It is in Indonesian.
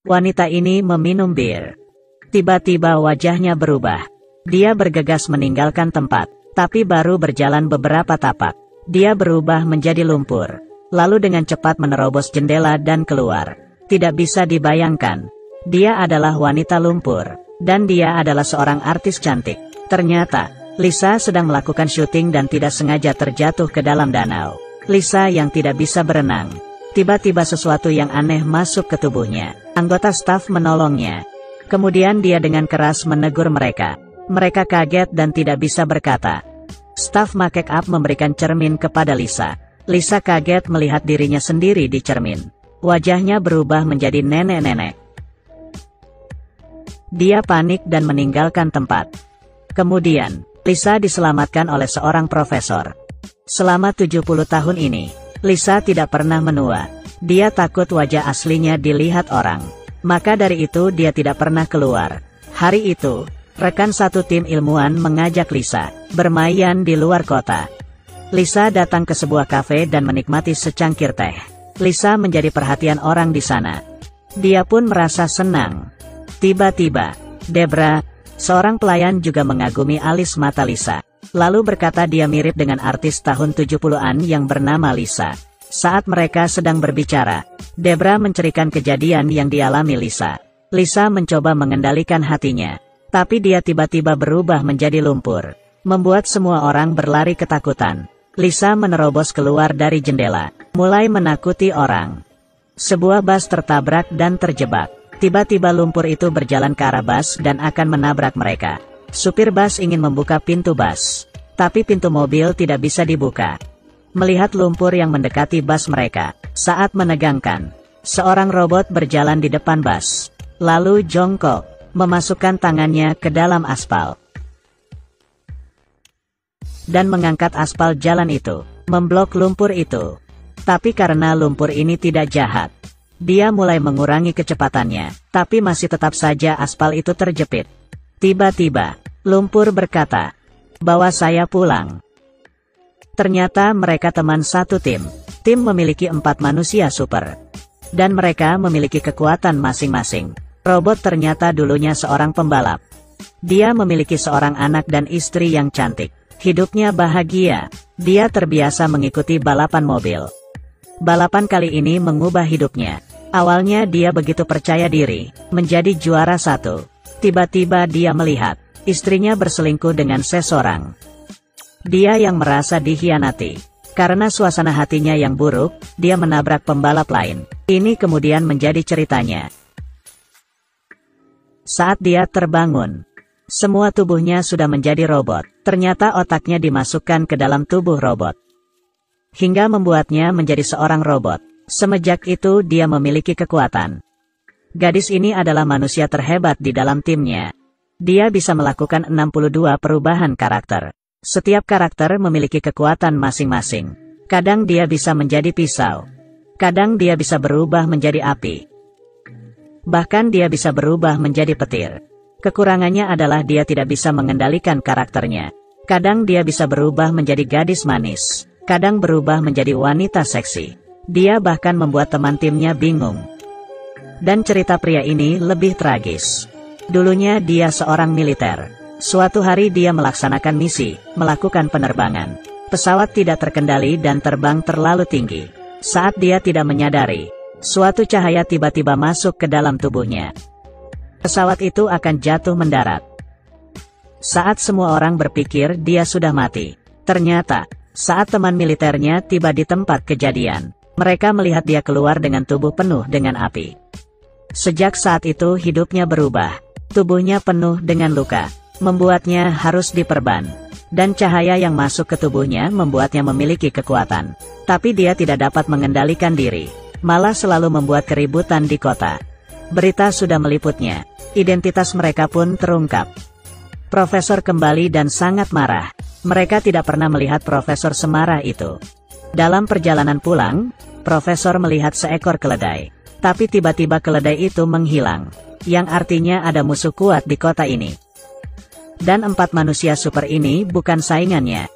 Wanita ini meminum bir. Tiba-tiba wajahnya berubah. Dia bergegas meninggalkan tempat, tapi baru berjalan beberapa tapak. Dia berubah menjadi lumpur, lalu dengan cepat menerobos jendela dan keluar. Tidak bisa dibayangkan. Dia adalah wanita lumpur, dan dia adalah seorang artis cantik. Ternyata, Lisa sedang melakukan syuting dan tidak sengaja terjatuh ke dalam danau. Lisa yang tidak bisa berenang. Tiba-tiba sesuatu yang aneh masuk ke tubuhnya. Anggota staf menolongnya. Kemudian dia dengan keras menegur mereka. Mereka kaget dan tidak bisa berkata. Staf make up memberikan cermin kepada Lisa. Lisa kaget melihat dirinya sendiri di cermin. Wajahnya berubah menjadi nenek-nenek. Dia panik dan meninggalkan tempat. Kemudian, Lisa diselamatkan oleh seorang profesor. Selama 70 tahun ini, Lisa tidak pernah menua. Dia takut wajah aslinya dilihat orang. Maka dari itu dia tidak pernah keluar. Hari itu, rekan satu tim ilmuwan mengajak Lisa bermain di luar kota. Lisa datang ke sebuah kafe dan menikmati secangkir teh. Lisa menjadi perhatian orang di sana. Dia pun merasa senang. Tiba-tiba, Debra, seorang pelayan juga mengagumi alis mata Lisa. Lalu berkata dia mirip dengan artis tahun 70-an yang bernama Lisa. Saat mereka sedang berbicara, Debra menceritakan kejadian yang dialami Lisa. Lisa mencoba mengendalikan hatinya. Tapi dia tiba-tiba berubah menjadi lumpur. Membuat semua orang berlari ketakutan. Lisa menerobos keluar dari jendela. Mulai menakuti orang. Sebuah bus tertabrak dan terjebak. Tiba-tiba lumpur itu berjalan ke arah bus dan akan menabrak mereka. Supir bus ingin membuka pintu bus. Tapi pintu mobil tidak bisa dibuka. Melihat lumpur yang mendekati bus mereka, saat menegangkan, seorang robot berjalan di depan bus. Lalu jongkok, memasukkan tangannya ke dalam aspal. Dan mengangkat aspal jalan itu, memblok lumpur itu. Tapi karena lumpur ini tidak jahat, dia mulai mengurangi kecepatannya, tapi masih tetap saja aspal itu terjepit. Tiba-tiba, lumpur berkata, "Bawa saya pulang." Ternyata mereka teman satu tim. Tim memiliki 4 manusia super. Dan mereka memiliki kekuatan masing-masing. Robot ternyata dulunya seorang pembalap. Dia memiliki seorang anak dan istri yang cantik. Hidupnya bahagia. Dia terbiasa mengikuti balapan mobil. Balapan kali ini mengubah hidupnya. Awalnya dia begitu percaya diri, menjadi juara 1. Tiba-tiba dia melihat, istrinya berselingkuh dengan seseorang. Dia yang merasa dikhianati. Karena suasana hatinya yang buruk, dia menabrak pembalap lain. Ini kemudian menjadi ceritanya. Saat dia terbangun, semua tubuhnya sudah menjadi robot. Ternyata otaknya dimasukkan ke dalam tubuh robot. Hingga membuatnya menjadi seorang robot. Semenjak itu dia memiliki kekuatan. Gadis ini adalah manusia terhebat di dalam timnya. Dia bisa melakukan 62 perubahan karakter. Setiap karakter memiliki kekuatan masing-masing. Kadang dia bisa menjadi pisau. Kadang dia bisa berubah menjadi api. Bahkan dia bisa berubah menjadi petir. Kekurangannya adalah dia tidak bisa mengendalikan karakternya. Kadang dia bisa berubah menjadi gadis manis. Kadang berubah menjadi wanita seksi. Dia bahkan membuat teman timnya bingung. Dan cerita pria ini lebih tragis. Dulunya dia seorang militer. Suatu hari dia melaksanakan misi, melakukan penerbangan. Pesawat tidak terkendali dan terbang terlalu tinggi. Saat dia tidak menyadari, suatu cahaya tiba-tiba masuk ke dalam tubuhnya. Pesawat itu akan jatuh mendarat. Saat semua orang berpikir dia sudah mati, ternyata, saat teman militernya tiba di tempat kejadian, mereka melihat dia keluar dengan tubuh penuh dengan api. Sejak saat itu hidupnya berubah. Tubuhnya penuh dengan luka. Membuatnya harus diperban. Dan cahaya yang masuk ke tubuhnya membuatnya memiliki kekuatan. Tapi dia tidak dapat mengendalikan diri. Malah selalu membuat keributan di kota. Berita sudah meliputnya. Identitas mereka pun terungkap. Profesor kembali dan sangat marah. Mereka tidak pernah melihat profesor semarah itu. Dalam perjalanan pulang, profesor melihat seekor keledai. Tapi tiba-tiba keledai itu menghilang. Yang artinya ada musuh kuat di kota ini. Dan 4 manusia super ini bukan saingannya.